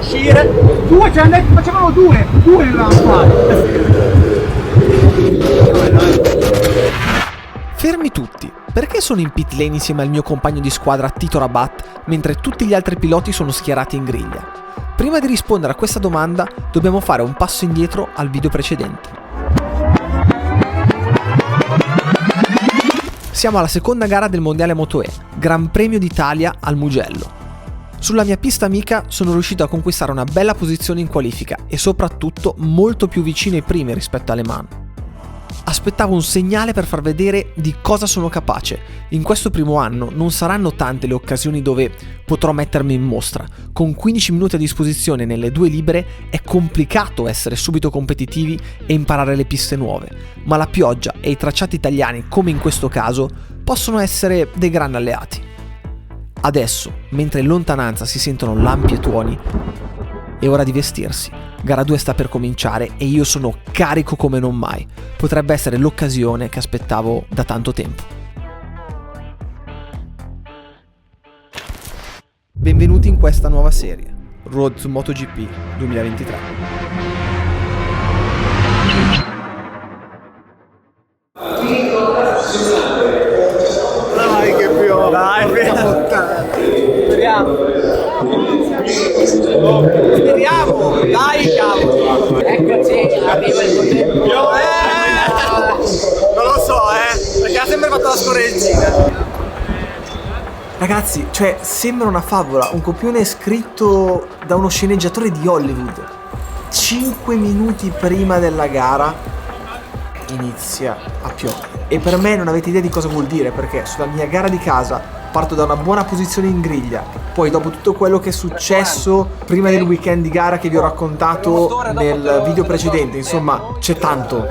uscire. Due ce l'hanno detto, facevano due dovevano fare. Fermi tutti, perché sono in pit lane insieme al mio compagno di squadra Tito Rabat mentre tutti gli altri piloti sono schierati in griglia? Prima di rispondere a questa domanda dobbiamo fare un passo indietro al video precedente. Siamo alla seconda gara del mondiale Moto-E, Gran Premio d'Italia al Mugello. Sulla mia pista amica sono riuscito a conquistare una bella posizione in qualifica e soprattutto molto più vicino ai primi rispetto alle Man. Aspettavo un segnale per far vedere di cosa sono capace. In questo primo anno non saranno tante le occasioni dove potrò mettermi in mostra. Con 15 minuti a disposizione nelle due libere è complicato essere subito competitivi e imparare le piste nuove, ma la pioggia e i tracciati italiani, come in questo caso, possono essere dei grandi alleati. Adesso, mentre in lontananza si sentono lampi e tuoni, è ora di vestirsi. Gara 2 sta per cominciare e io sono carico come non mai. Potrebbe essere l'occasione che aspettavo da tanto tempo. Benvenuti in questa nuova serie, Road to MotoGP 2023. Dai che piove, dai, speriamo, dai cavolo. Eccoci, arriva il potere. Non lo so, perché ha sempre fatto la scorreggina. Ragazzi, cioè, sembra una favola, un copione scritto da uno sceneggiatore di Hollywood. 5 minuti prima della gara inizia a piovere. E per me non avete idea di cosa vuol dire, perché sulla mia gara di casa parto da una buona posizione in griglia, poi dopo tutto quello che è successo prima del weekend di gara che vi ho raccontato nel video precedente, insomma c'è tanto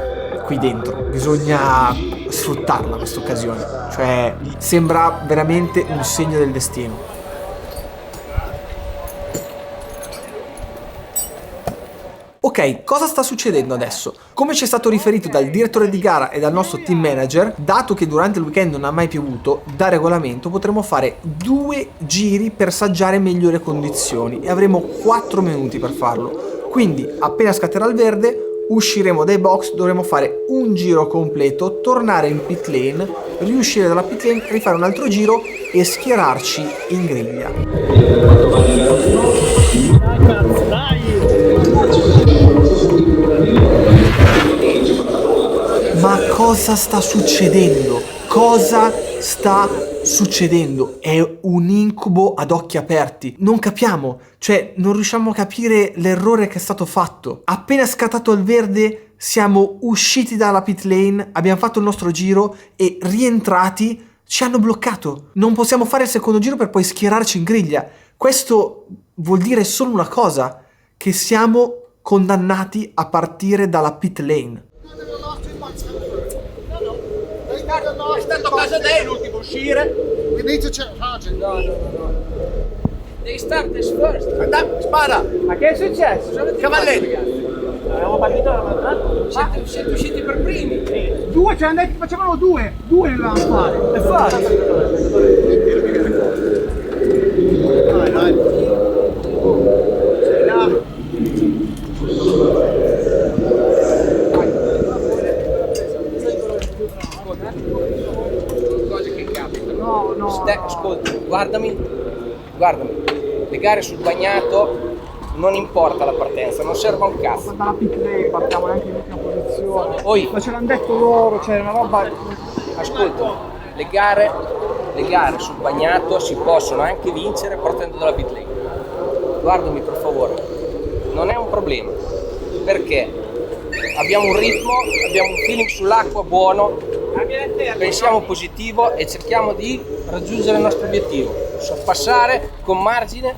qui dentro, bisogna sfruttarla questa occasione, cioè sembra veramente un segno del destino. Ok, cosa sta succedendo adesso? Come ci è stato riferito dal direttore di gara e dal nostro team manager, dato che durante il weekend non ha mai piovuto, da regolamento potremo fare 2 giri per saggiare meglio le condizioni e avremo 4 minuti per farlo. Quindi appena scatterà il verde usciremo dai box, dovremo fare un giro completo, tornare in pit lane, riuscire dalla pit lane, rifare un altro giro e schierarci in griglia. Ma cosa sta succedendo? Cosa sta succedendo? È un incubo ad occhi aperti. Non capiamo, cioè non riusciamo a capire l'errore che è stato fatto. Appena scattato il verde siamo usciti dalla pit lane, abbiamo fatto il nostro giro e rientrati ci hanno bloccato. Non possiamo fare il secondo giro per poi schierarci in griglia. Questo vuol dire solo una cosa, che siamo condannati a partire dalla pit lane. È stato a casa lei l'ultimo a uscire. We need to check Hargent. No. They start this first. Spara. Ma che è successo? Cavalletti. Abbiamo partito da siete usciti per primi. Due ce l'hanno detto, facevano due dovevano fare. È facile. Dai. Cose che capitano. No. Ascolta, guardami. Le gare sul bagnato non importa la partenza, non serve un cazzo. Dalla pit lane partiamo neanche in ultima posizione. Poi, Ma ce l'hanno detto loro, c'è una roba. ascolta, le gare sul bagnato si possono anche vincere partendo dalla pit lane. Guardami per favore, non è un problema, perché abbiamo un ritmo, abbiamo un feeling sull'acqua buono, pensiamo positivo e cerchiamo di raggiungere il nostro obiettivo, sorpassare con margine,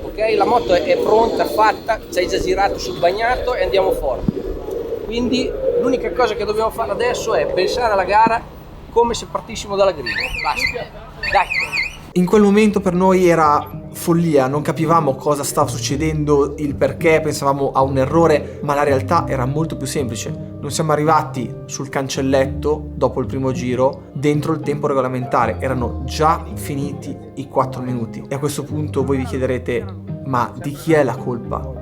ok? La moto è pronta, fatta, ci hai già girato sul bagnato e andiamo forte. Quindi l'unica cosa che dobbiamo fare adesso è pensare alla gara come se partissimo dalla griglia. Basta, dai! In quel momento per noi era follia, non capivamo cosa stava succedendo, il perché, pensavamo a un errore, ma la realtà era molto più semplice. Non siamo arrivati sul cancelletto dopo il primo giro dentro il tempo regolamentare, erano già finiti i 4 minuti. E a questo punto voi vi chiederete: ma di chi è la colpa?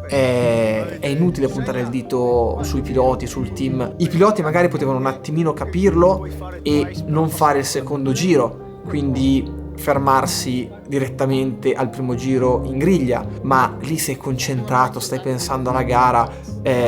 È inutile puntare il dito sui piloti, sul team. I piloti magari potevano un attimino capirlo e non fare il secondo giro, quindi fermarsi direttamente al primo giro in griglia, ma lì sei concentrato, stai pensando alla gara,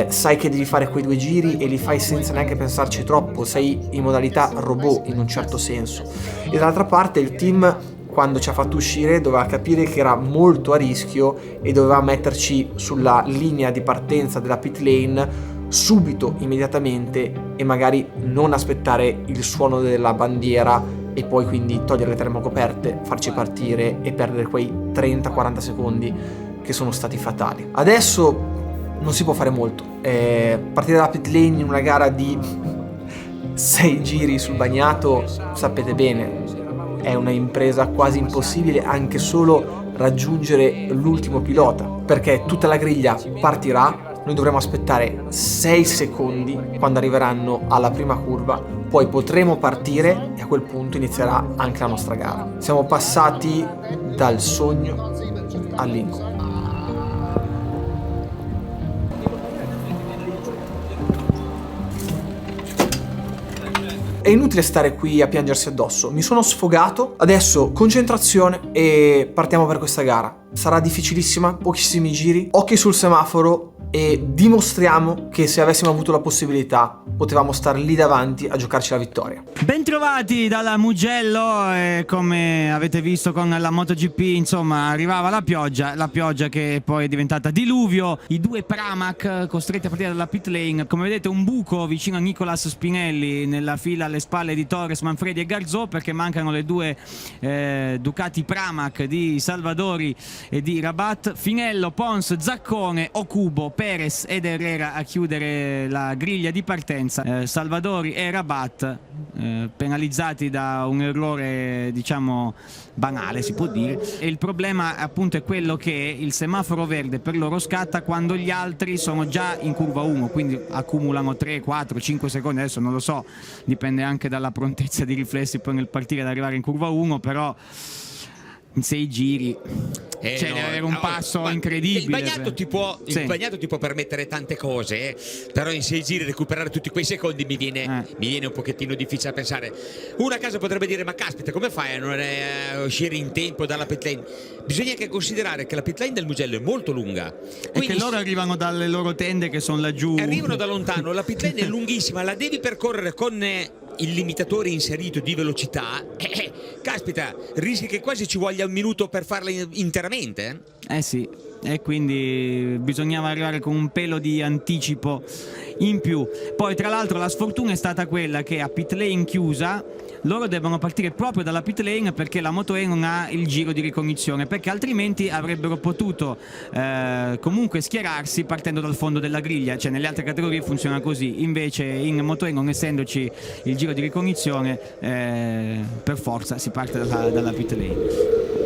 sai che devi fare quei 2 giri e li fai senza neanche pensarci troppo, sei in modalità robot in un certo senso. E dall'altra parte il team, quando ci ha fatto uscire, doveva capire che era molto a rischio e doveva metterci sulla linea di partenza della pit lane subito, immediatamente, e magari non aspettare il suono della bandiera e poi quindi togliere le termocoperte, farci partire e perdere quei 30-40 secondi che sono stati fatali. Adesso non si può fare molto. Partire dalla pit lane in una gara di 6 giri sul bagnato, sapete bene, è una impresa quasi impossibile, anche solo raggiungere l'ultimo pilota, perché tutta la griglia partirà, noi dovremo aspettare 6 secondi quando arriveranno alla prima curva, poi potremo partire e a quel punto inizierà anche la nostra gara. Siamo passati dal sogno all'incubo. È inutile stare qui a piangersi addosso, mi sono sfogato, adesso concentrazione e partiamo per questa gara. Sarà difficilissima, pochissimi giri, occhi sul semaforo e dimostriamo che se avessimo avuto la possibilità potevamo stare lì davanti a giocarci la vittoria. Bentrovati dalla Mugello, come avete visto con la MotoGP, insomma, arrivava la pioggia che poi è diventata diluvio, i 2 Pramac costretti a partire dalla pit lane, come vedete un buco vicino a Nicolas Spinelli nella fila alle spalle di Torres, Manfredi e Garzò, perché mancano le 2 Ducati Pramac di Salvadori e di Rabat, Finello, Pons, Zaccone, Okubo, Perez ed Herrera a chiudere la griglia di partenza. Salvadori e Rabat penalizzati da un errore, diciamo, banale, si può dire, e il problema appunto è quello che il semaforo verde per loro scatta quando gli altri sono già in curva 1, quindi accumulano 3, 4, 5 secondi, adesso non lo so, dipende anche dalla prontezza di riflessi poi nel partire ad arrivare in curva 1, però in 6 giri deve avere un passo incredibile. Il bagnato ti può permettere tante cose, però in 6 giri recuperare tutti quei secondi mi viene un pochettino difficile a pensare. Uno a casa potrebbe dire: ma caspita, come fai a non uscire in tempo dalla pit lane? Bisogna anche considerare che la pit lane del Mugello è molto lunga, e che loro arrivano dalle loro tende che sono laggiù, arrivano da lontano, la pit lane è lunghissima, la devi percorrere con il limitatore inserito di velocità, caspita, rischi che quasi ci voglia un minuto per farla interamente. Sì, e quindi bisognava arrivare con un pelo di anticipo in più. Poi tra l'altro la sfortuna è stata quella che a pit lane chiusa loro devono partire proprio dalla pit lane perché la Moto E non ha il giro di ricognizione, perché altrimenti avrebbero potuto comunque schierarsi partendo dal fondo della griglia, cioè nelle altre categorie funziona così, invece in Moto E, non essendoci il giro di ricognizione, per forza si parte dalla pit lane.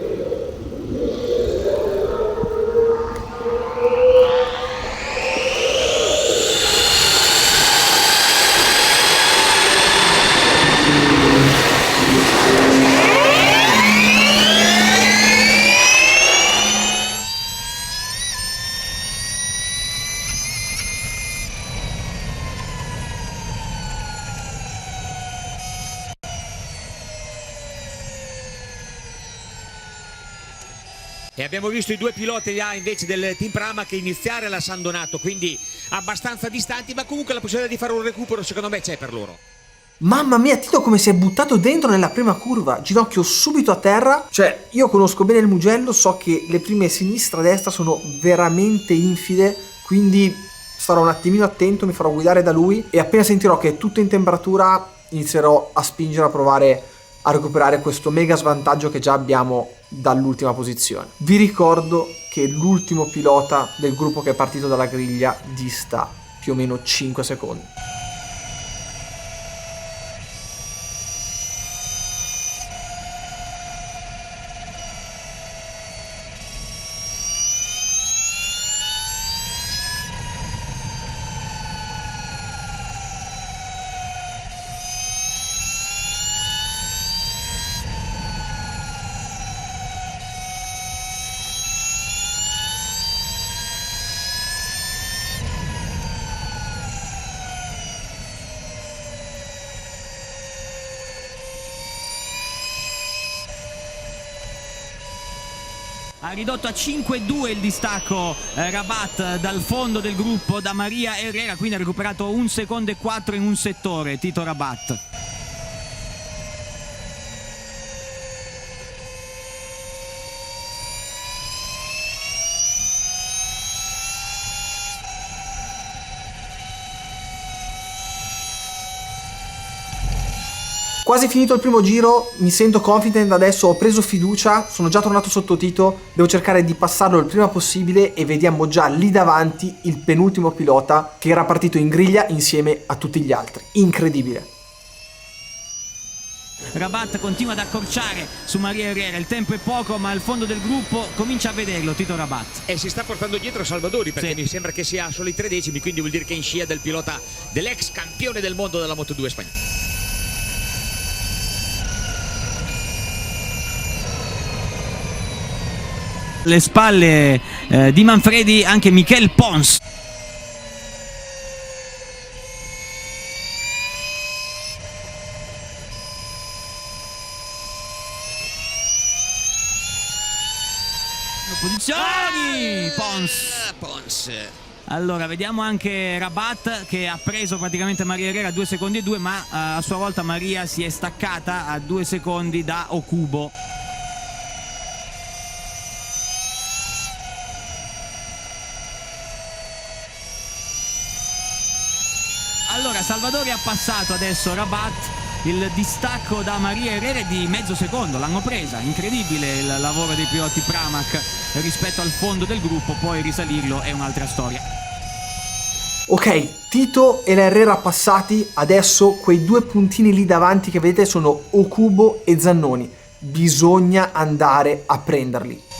E abbiamo visto i 2 piloti invece del team Pramac iniziare la San Donato, quindi abbastanza distanti, ma comunque la possibilità di fare un recupero secondo me c'è per loro. Mamma mia, Tito come si è buttato dentro nella prima curva, ginocchio subito a terra. Cioè, io conosco bene il Mugello, so che le prime sinistra e destra sono veramente infide, quindi starò un attimino attento, mi farò guidare da lui e appena sentirò che è tutto in temperatura inizierò a spingere a provare a recuperare questo mega svantaggio che già abbiamo dall'ultima posizione. Vi ricordo che l'ultimo pilota del gruppo che è partito dalla griglia dista più o meno 5 secondi. Ha ridotto a 5-2 il distacco Rabat dal fondo del gruppo da Maria Herrera, quindi ha recuperato 1 secondo e 4 in un settore Tito Rabat. Quasi finito il primo giro, mi sento confident adesso, ho preso fiducia, sono già tornato sotto Tito, devo cercare di passarlo il prima possibile e vediamo già lì davanti il penultimo pilota che era partito in griglia insieme a tutti gli altri. Incredibile. Rabat continua ad accorciare su Maria Herrera, il tempo è poco ma il fondo del gruppo comincia a vederlo Tito Rabat. E si sta portando dietro Salvadori perché mi sembra che sia a soli 3 decimi, quindi vuol dire che è in scia del pilota, dell'ex campione del mondo della Moto2 spagnola. Le spalle di Manfredi anche Michel Pons. Posizioni Pons. Allora vediamo anche Rabat che ha preso praticamente Maria Herrera a 2 secondi e 2, ma a sua volta Maria si è staccata a 2 secondi da Okubo. Allora Salvadori ha passato adesso Rabat, il distacco da Maria Herrera è di mezzo secondo, l'hanno presa, incredibile il lavoro dei piloti Pramac rispetto al fondo del gruppo, poi risalirlo è un'altra storia. Ok, Tito e la Herrera passati, adesso quei 2 puntini lì davanti che vedete sono Okubo e Zannoni, bisogna andare a prenderli.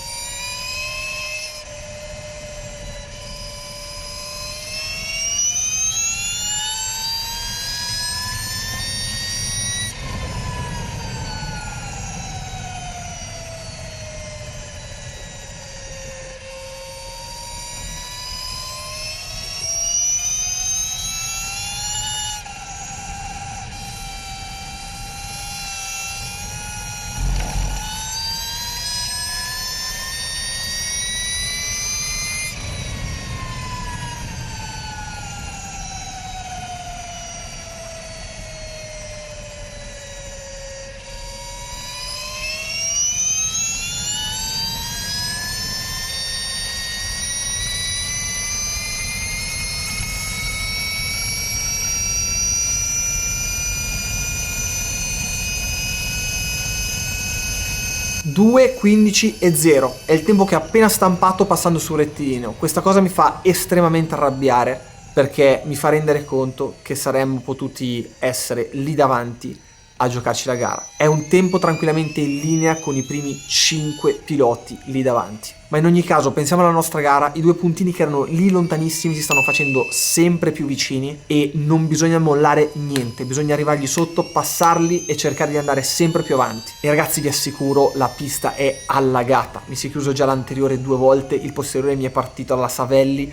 (2, 15 e 0) è il tempo che ho appena stampato passando sul rettilineo. Questa cosa mi fa estremamente arrabbiare perché mi fa rendere conto che saremmo potuti essere lì davanti a giocarci la gara. È un tempo tranquillamente in linea con i primi 5 piloti lì davanti. Ma in ogni caso pensiamo alla nostra gara, i 2 puntini che erano lì lontanissimi si stanno facendo sempre più vicini e non bisogna mollare niente, bisogna arrivargli sotto, passarli e cercare di andare sempre più avanti. E ragazzi vi assicuro la pista è allagata, mi si è chiuso già l'anteriore 2 volte, il posteriore mi è partito alla Savelli,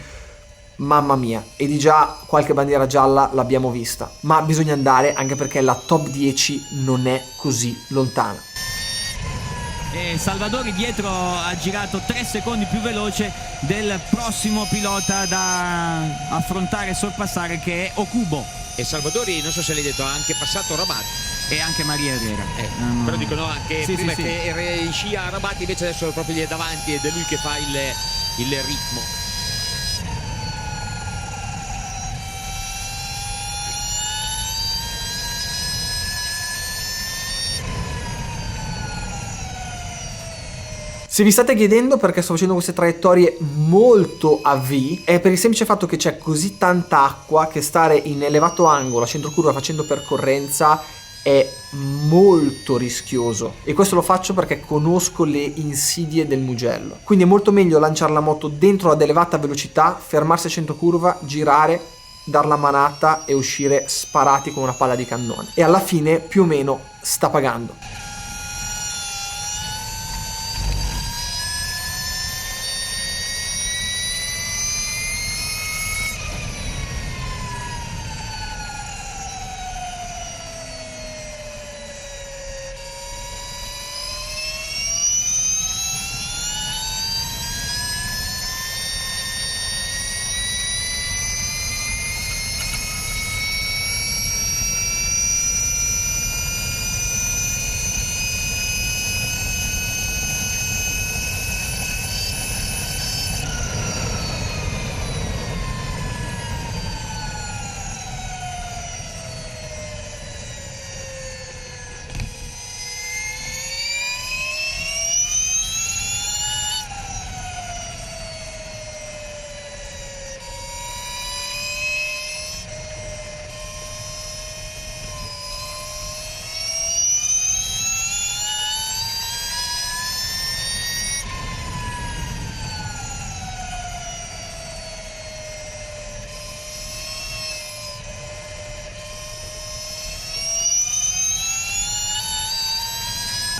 mamma mia, e di già qualche bandiera gialla l'abbiamo vista, ma bisogna andare anche perché la top 10 non è così lontana. E Salvadori dietro ha girato 3 secondi più veloce del prossimo pilota da affrontare e sorpassare, che è Okubo. E Salvadori, non so se l'hai detto, ha anche passato Rabat e anche Maria Herrera. Però dicono anche sì, prima sì, che era in scia a Rabat, invece adesso è proprio lì davanti ed è lui che fa il ritmo. Se vi state chiedendo perché sto facendo queste traiettorie molto a V, è per il semplice fatto che c'è così tanta acqua che stare in elevato angolo a centro curva facendo percorrenza è molto rischioso, e questo lo faccio perché conosco le insidie del Mugello. Quindi è molto meglio lanciare la moto dentro ad elevata velocità, fermarsi a centro curva, girare, dar la manata e uscire sparati come una palla di cannone, e alla fine più o meno sta pagando.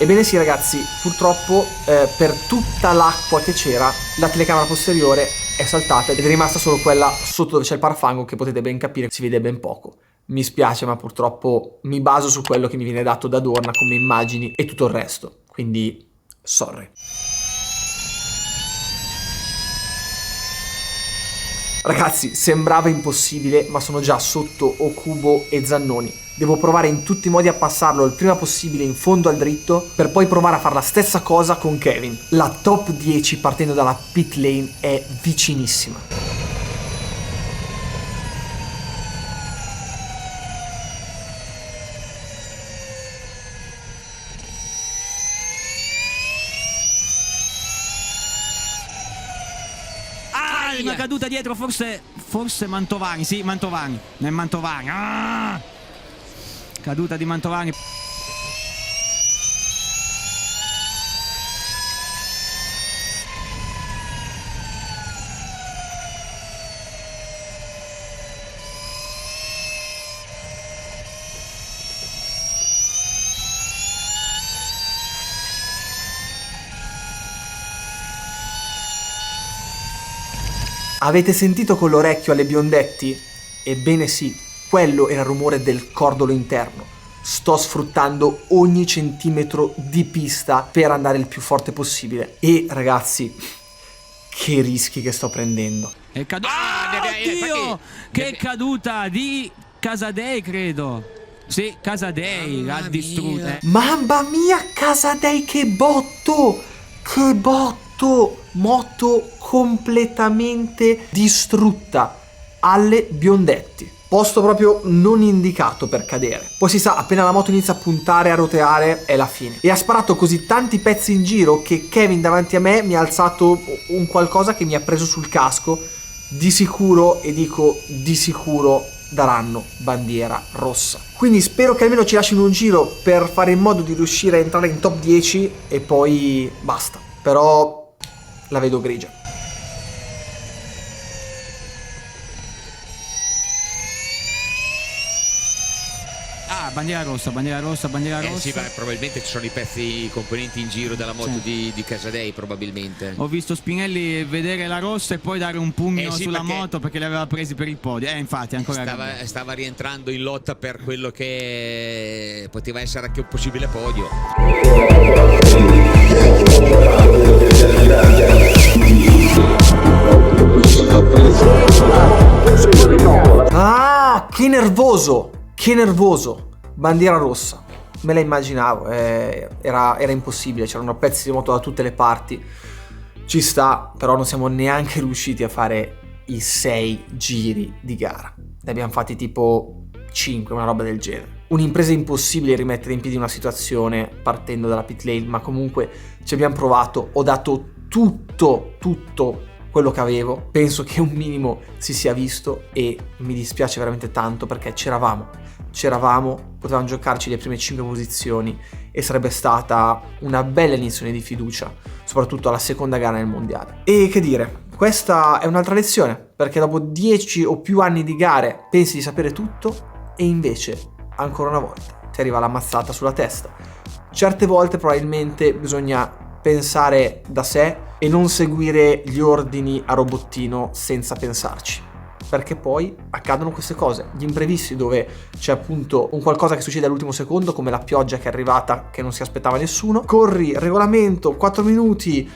Ebbene sì ragazzi, purtroppo per tutta l'acqua che c'era, la telecamera posteriore è saltata ed è rimasta solo quella sotto dove c'è il parafango, che potete ben capire si vede ben poco. Mi spiace, ma purtroppo mi baso su quello che mi viene dato da Dorna come immagini e tutto il resto, quindi sorry. Ragazzi, sembrava impossibile, ma sono già sotto Okubo e Zannoni. Devo provare in tutti i modi a passarlo il prima possibile in fondo al dritto, per poi provare a fare la stessa cosa con Kevin. La top 10 partendo dalla pit lane è vicinissima. Una caduta dietro, forse Mantovani, sì, Mantovani, nel Mantovani. Caduta di Mantovani. Avete sentito con l'orecchio alle biondetti? Ebbene sì, quello era il rumore del cordolo interno. Sto sfruttando ogni centimetro di pista per andare il più forte possibile. E ragazzi, che rischi che sto prendendo. È caduta. Oddio! Che caduta di Casadei, credo. Sì, Casadei l'ha distrutta. Mamma mia, Casadei, che botto! Che botto! Moto completamente distrutta alle biondetti. Posto proprio non indicato per cadere. Poi si sa, appena la moto inizia a puntare, a roteare, è la fine. E ha sparato così tanti pezzi in giro che Kevin davanti a me mi ha alzato un qualcosa che mi ha preso sul casco. Di sicuro, e dico di sicuro, daranno bandiera rossa. Quindi spero che almeno ci lasciano un giro per fare in modo di riuscire a entrare in top 10 e poi basta. Però la vedo grigia. Bandiera rossa, bandiera rossa, bandiera rossa. Sì, probabilmente ci sono i pezzi, i componenti in giro della moto di Casadei, probabilmente. Ho visto Spinelli vedere la rossa e poi dare un pugno sulla moto perché li aveva presi per il podio. Infatti, ancora stava rientrando in lotta per quello che poteva essere anche un possibile podio. Ah, che nervoso! Che nervoso! Bandiera rossa, me la immaginavo, era impossibile, c'erano pezzi di moto da tutte le parti, ci sta, però non siamo neanche riusciti a fare i 6 giri di gara, ne abbiamo fatti tipo 5, una roba del genere. Un'impresa impossibile rimettere in piedi una situazione partendo dalla pit lane, ma comunque ci abbiamo provato, ho dato tutto quello che avevo, penso che un minimo si sia visto e mi dispiace veramente tanto perché c'eravamo, potevamo giocarci le prime 5 posizioni e sarebbe stata una bella iniezione di fiducia, soprattutto alla seconda gara nel mondiale. E che dire, questa è un'altra lezione, perché dopo 10 o più anni di gare pensi di sapere tutto e invece, ancora una volta, ti arriva la mazzata sulla testa. Certe volte probabilmente bisogna pensare da sé e non seguire gli ordini a robottino senza pensarci, perché poi accadono queste cose, gli imprevisti dove c'è appunto un qualcosa che succede all'ultimo secondo, come la pioggia che è arrivata che non si aspettava nessuno, corri, regolamento, 4 minuti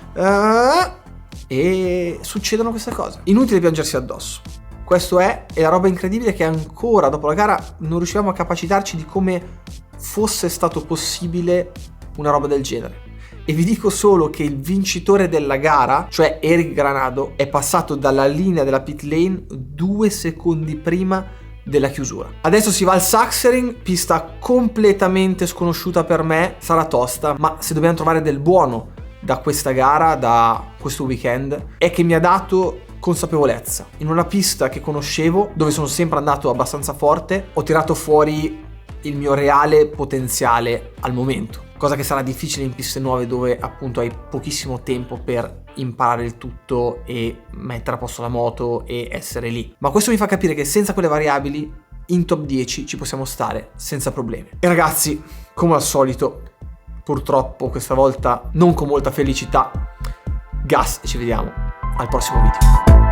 e succedono queste cose. Inutile piangersi addosso. Questo è, e la roba incredibile è che ancora dopo la gara non riuscivamo a capacitarci di come fosse stato possibile una roba del genere. E vi dico solo che il vincitore della gara, cioè Eric Granado, è passato dalla linea della pit lane 2 secondi prima della chiusura. Adesso si va al Sachsenring, pista completamente sconosciuta per me, sarà tosta, ma se dobbiamo trovare del buono da questa gara, da questo weekend, è che mi ha dato consapevolezza. In una pista che conoscevo, dove sono sempre andato abbastanza forte, ho tirato fuori il mio reale potenziale al momento. Cosa che sarà difficile in piste nuove dove appunto hai pochissimo tempo per imparare il tutto e mettere a posto la moto e essere lì. Ma questo mi fa capire che senza quelle variabili in top 10 ci possiamo stare senza problemi. E ragazzi, come al solito, purtroppo questa volta non con molta felicità. Gas e ci vediamo al prossimo video.